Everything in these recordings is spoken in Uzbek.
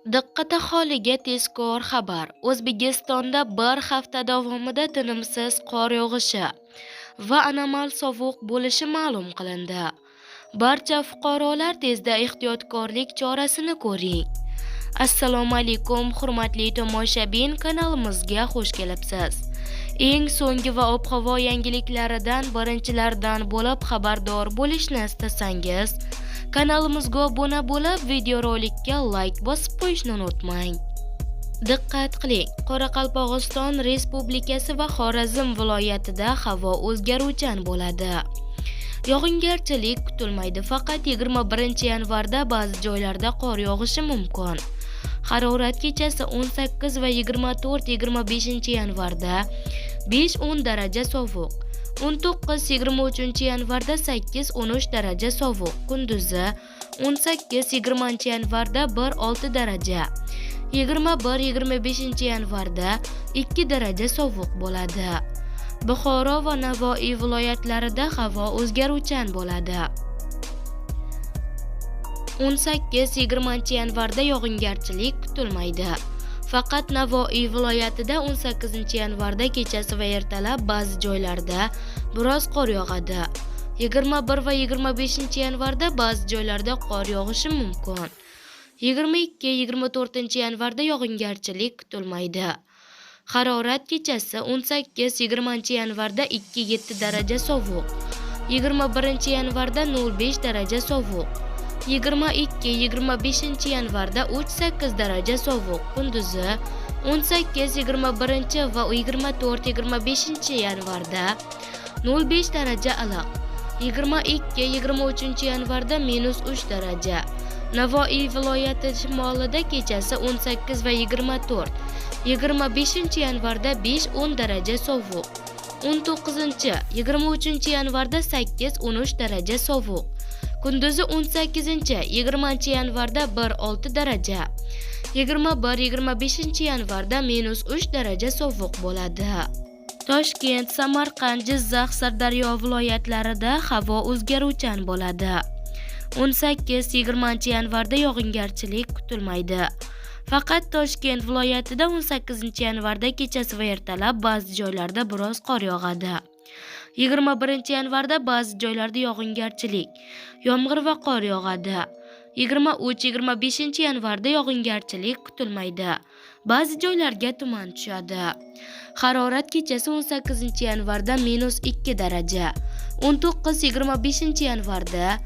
Diqqat aholiga tezkor xabar. O'zbekistonda bir hafta davomida tinimsiz qor yog'ishi va anomal sovuq bo'lishi ma'lum qilindi. Barcha fuqarolar tezda ehtiyotkorlik chorasini ko'ring. Assalomu alaykum, hurmatli tomoshabin, kanalimizga xush kelibsiz. Eng so'nggi va ob-havo yangiliklaridan birinchilardan bo'lib xabardor bo'lishni istasangiz, kanalimizga obuna bo'lib, videorolikka like bosib qo'yishni unutmang. Diqqat qiling, Qoraqalpog'iston Respublikasi va Xorazm viloyatida havo o'zgaruvchan bo'ladi. Yog'ingarchilik kutilmaydi, faqat 21 yanvarda ba'zi joylarda qor yog'ishi mumkin. Harorat kechasi 18 va 24-25 yanvarda 5-10 daraja sovuq. 19-23 yanvarda 8-13 daraja sovuq. Kunduzi 18-20 yanvarda 1-6 daraja. 21-25 yanvarda 2 daraja sovuq bo'ladi. Buxoro va Navoiy viloyatlarida havo o'zgaruvchan bo'ladi. 18-20 yanvarda yog'ingarchilik kutilmaydi. Faqat Navoiy viloyatida 18 yanvarda kechasi va ertalab ba'zi joylarda biroz qor yog'adi. 21 va 25 yanvarda ba'zi joylarda qor yog'ishi mumkin. 22-24 yanvarda yog'ingarchilik kutilmaydi. Harorat kechasi 18-20 yanvarda 2-7 daraja sovuq. 21 yanvarda 0-5 daraja sovuq. 22-25 yanvarda 3-8 daraja sovuq. Kunduzi 18-21 va 24-25 yanvarda 0-5 daraja iliq. 22-23 yanvarda -3 daraja. Navoiy viloyati shimolida kechasi 18 va 24. 25 yanvarda 5-10 daraja sovuq. 19-23 yanvarda 8-13 daraja sovuq. Kunduzi 18-20 yanvarda 1-6 daraja. 21-25 yanvarda -3 daraja sovuq bo'ladi. Toshkent, Samarqand, Jizzax, Sirdaryo viloyatlarida havo o'zgaruvchan bo'ladi. 18-20 yanvarda yog'ingarchilik kutilmaydi. Faqat Toshkent viloyatida 18 yanvarda kechasi va ertalab ba'zi joylarda biroz qor yog'adi. 21 yanvarda ba'zi joylarda yog'ingarchilik, yomg'ir va qor yog'adi. 23-25 yanvarda yog'ingarchilik kutilmaydi. Ba'zi joylarga tuman tushadi. Harorat kechasi 18 yanvarda -2 daraja. 19-25 yanvarda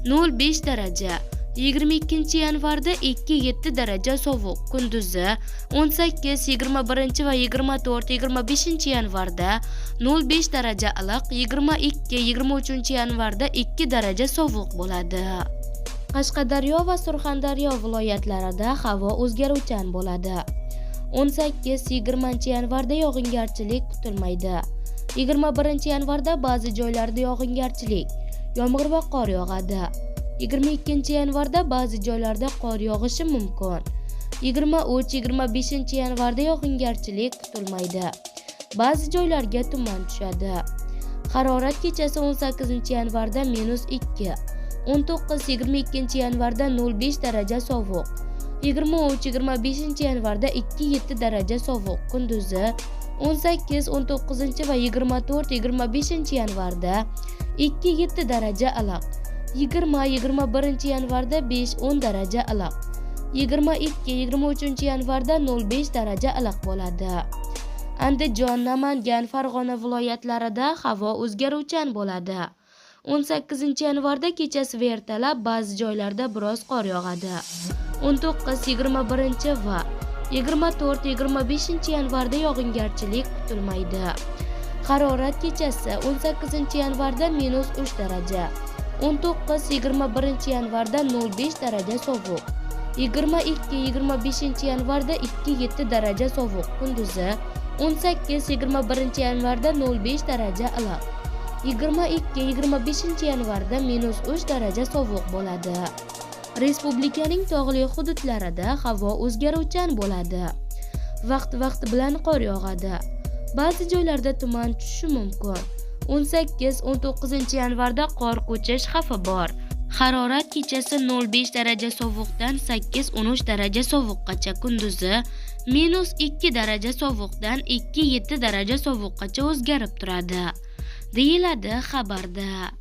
0-5 daraja. 22 yanvarda 2-7 daraja sovuq. Kunduzi 18-21 va 24-25 yanvarda 0-5 daraja iliq. 22-23 yanvarda 2 daraja sovuq bo'ladi. Qashqadaryo va Surxondaryo viloyatlarida havo o'zgaruvchan bo'ladi. 18-20 yanvarda yog'ingarchilik kutilmaydi. 21 yanvarda ba'zi joylarda yog'ingarchilik, yomg'ir va qor yog'adi. 22 yanvarda ba'zi joylarda qor yog'ishi mumkin. 23-25 yanvarda yog'ingarchilik kutilmaydi. Ba'zi joylarga tuman tushadi. Harorat kechasi 18 yanvarda -2. 19-22 yanvarda 0-5 daraja sovuq. 23-25 yanvarda 2-7 daraja sovuq. Kunduzi 18-19 va 24-25 yanvarda 2-7 daraja iliq. 20-21 yanvarda 5-10 daraja iliq. 22-23 yanvarda 0-5 daraja iliq bo'ladi. Andijon, Namangan, Farg'ona viloyatlarida havo o'zgaruvchan bo'ladi. 18 yanvarda kechasi va ertalab ba'zi joylarda biroz qor yog'adi. 19-21 va 24-25 yanvarda yog'ingarchilik kutilmaydi. Harorat kechasi 18 yanvarda -3 daraja. 19-21 yanvarda 0-5 daraja sovuq. 22-25 yanvarda 2-7 daraja sovuq. Kunduzi 18-21 yanvarda 0-5 daraja iliq. 22-25 yanvarda -3 daraja sovuq bo'ladi. Respublikaning tog'li hududlarida havo o'zgaruvchan bo'ladi. Vaqt bilan qor yog'adi. Ba'zi joylarda tuman tushishi mumkin. 18-19 yanvarda qor ko'chish xavfi bor. Harorat kechasi 0,5 daraja sovuqdan 8-13 daraja sovuqqacha, kunduzi -2 daraja sovuqdan 2-7 daraja sovuqqacha o'zgarib turadi, deyiladi xabarda.